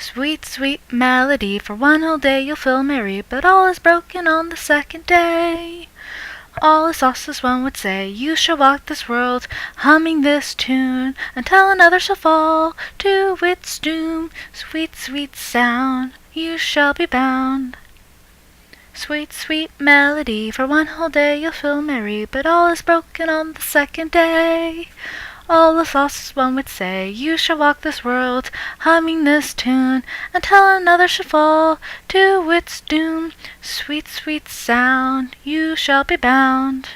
Sweet, sweet melody, for one whole day you'll feel merry, but all is broken on the second day. All is lost, as one would say. You shall walk this world, humming this tune, until another shall fall to its doom. Sweet, sweet sound, you shall be bound. Sweet, sweet melody, for one whole day you'll feel merry, but all is broken on the second day. All is lost, as one would say. You shall walk this world, humming this tune, until another shall fall to its doom. Sweet, sweet sound, you shall be bound.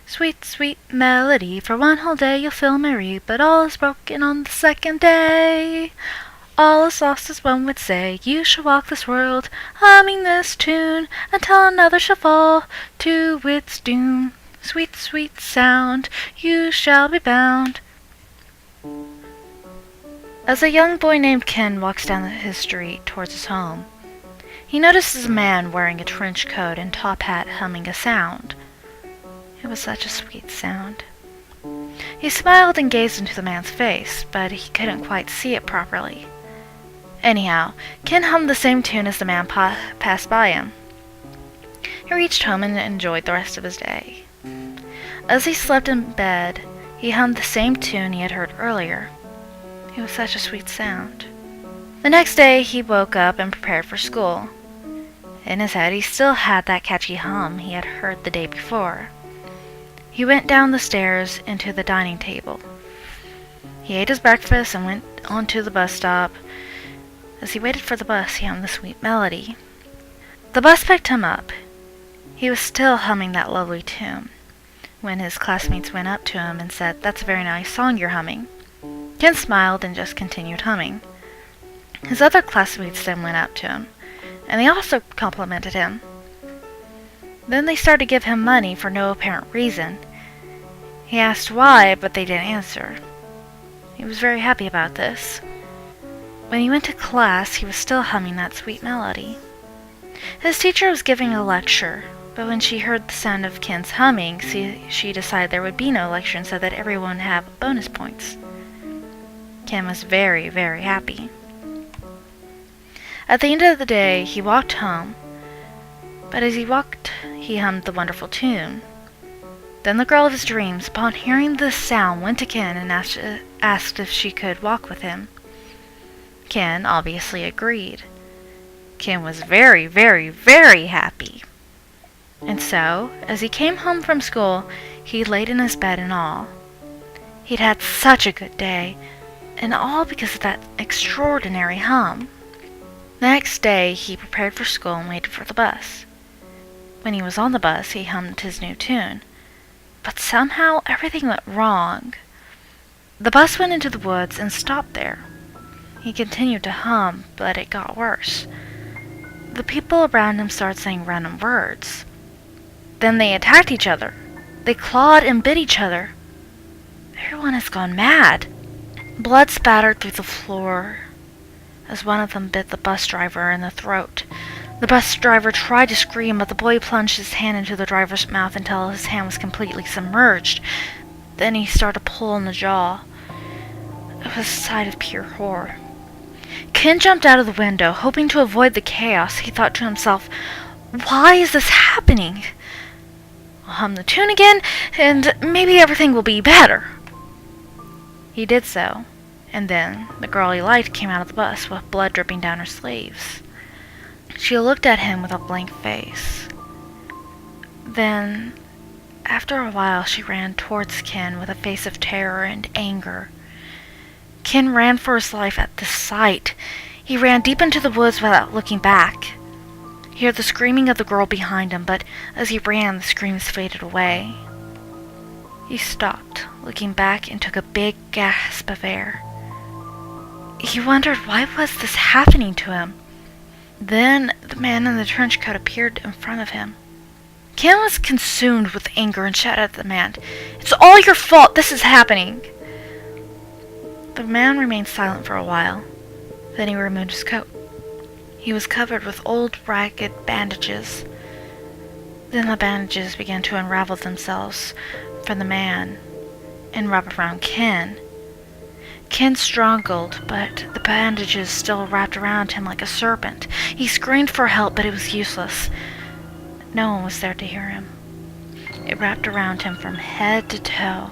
Sweet, sweet melody, for one whole day you'll feel merry, but all is broken on the second day. All is lost, as one would say. You shall walk this world, humming this tune, until another shall fall to its doom. Sweet, sweet sound, you shall be bound. As a young boy named Ken walks down his street towards his home, he notices a man wearing a trench coat and top hat humming a sound. It was such a sweet sound. He smiled and gazed into the man's face, but he couldn't quite see it properly. Anyhow, Ken hummed the same tune as the man passed by him. He reached home and enjoyed the rest of his day. As he slept in bed, he hummed the same tune he had heard earlier. It was such a sweet sound. The next day, he woke up and prepared for school. In his head, he still had that catchy hum he had heard the day before. He went down the stairs into the dining table. He ate his breakfast and went on to the bus stop. As he waited for the bus, he hummed the sweet melody. The bus picked him up. He was still humming that lovely tune when his classmates went up to him and said, "That's a very nice song you're humming." Ken smiled and just continued humming. His other classmates then went up to him, and they also complimented him. Then they started to give him money for no apparent reason. He asked why, but they didn't answer. He was very happy about this. When he went to class, he was still humming that sweet melody. His teacher was giving a lecture, but when she heard the sound of Ken's humming, she decided there would be no lecture and said that everyone would have bonus points. Ken was very, very happy. At the end of the day, he walked home, but as he walked, he hummed the wonderful tune. Then the girl of his dreams, upon hearing this sound, went to Ken and asked if she could walk with him. Ken obviously agreed. Ken was very, very, very happy. And so, as he came home from school, he laid in his bed and all. He'd had such a good day, and all because of that extraordinary hum. The next day, he prepared for school and waited for the bus. When he was on the bus, he hummed his new tune. But somehow, everything went wrong. The bus went into the woods and stopped there. He continued to hum, but it got worse. The people around him started saying random words. Then they attacked each other. They clawed and bit each other. Everyone has gone mad. Blood spattered through the floor as one of them bit the bus driver in the throat. The bus driver tried to scream, but the boy plunged his hand into the driver's mouth until his hand was completely submerged. Then he started to pull on the jaw. It was a sight of pure horror. Ken jumped out of the window, hoping to avoid the chaos. He thought to himself, "Why is this happening? I'll hum the tune again, and maybe everything will be better." He did so, and then the girl he liked came out of the bus with blood dripping down her sleeves. She looked at him with a blank face. Then, after a while, she ran towards Ken with a face of terror and anger. Ken ran for his life at this sight. He ran deep into the woods without looking back. He heard the screaming of the girl behind him, but as he ran, the screams faded away. He stopped, looking back, and took a big gasp of air. He wondered why was this happening to him. Then the man in the trench coat appeared in front of him. Ken was consumed with anger and shouted at the man, "It's all your fault this is happening!" The man remained silent for a while. Then he removed his coat. He was covered with old, ragged bandages. Then the bandages began to unravel themselves from the man and wrap around Ken. Ken struggled, but the bandages still wrapped around him like a serpent. He screamed for help, but it was useless. No one was there to hear him. It wrapped around him from head to toe.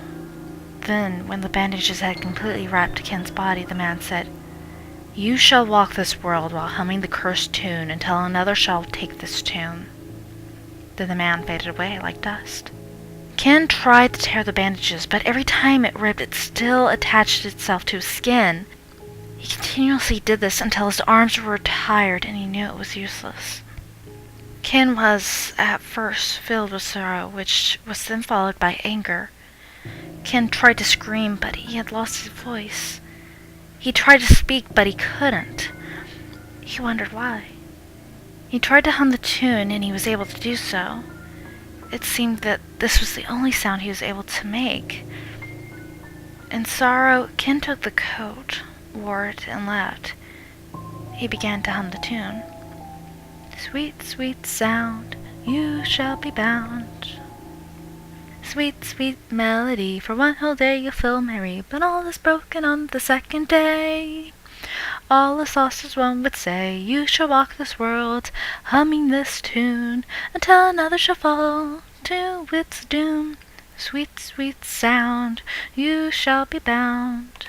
Then, when the bandages had completely wrapped Ken's body, the man said, "You shall walk this world while humming the cursed tune until another shall take this tune." Then the man faded away like dust. Ken tried to tear the bandages, but every time it ripped, it still attached itself to his skin. He continuously did this until his arms were tired and he knew it was useless. Ken was, at first, filled with sorrow, which was then followed by anger. Ken tried to scream, but he had lost his voice. He tried to speak, but he couldn't. He wondered why. He tried to hum the tune, and he was able to do so. It seemed that this was the only sound he was able to make. In sorrow, Ken took the coat, wore it, and left. He began to hum the tune. "Sweet, sweet sound, you shall be bound. Sweet, sweet melody, for one whole day you'll feel merry, but all is broken on the second day. All is lost as one would say, you shall walk this world, humming this tune, until another shall fall to its doom. Sweet, sweet sound, you shall be bound."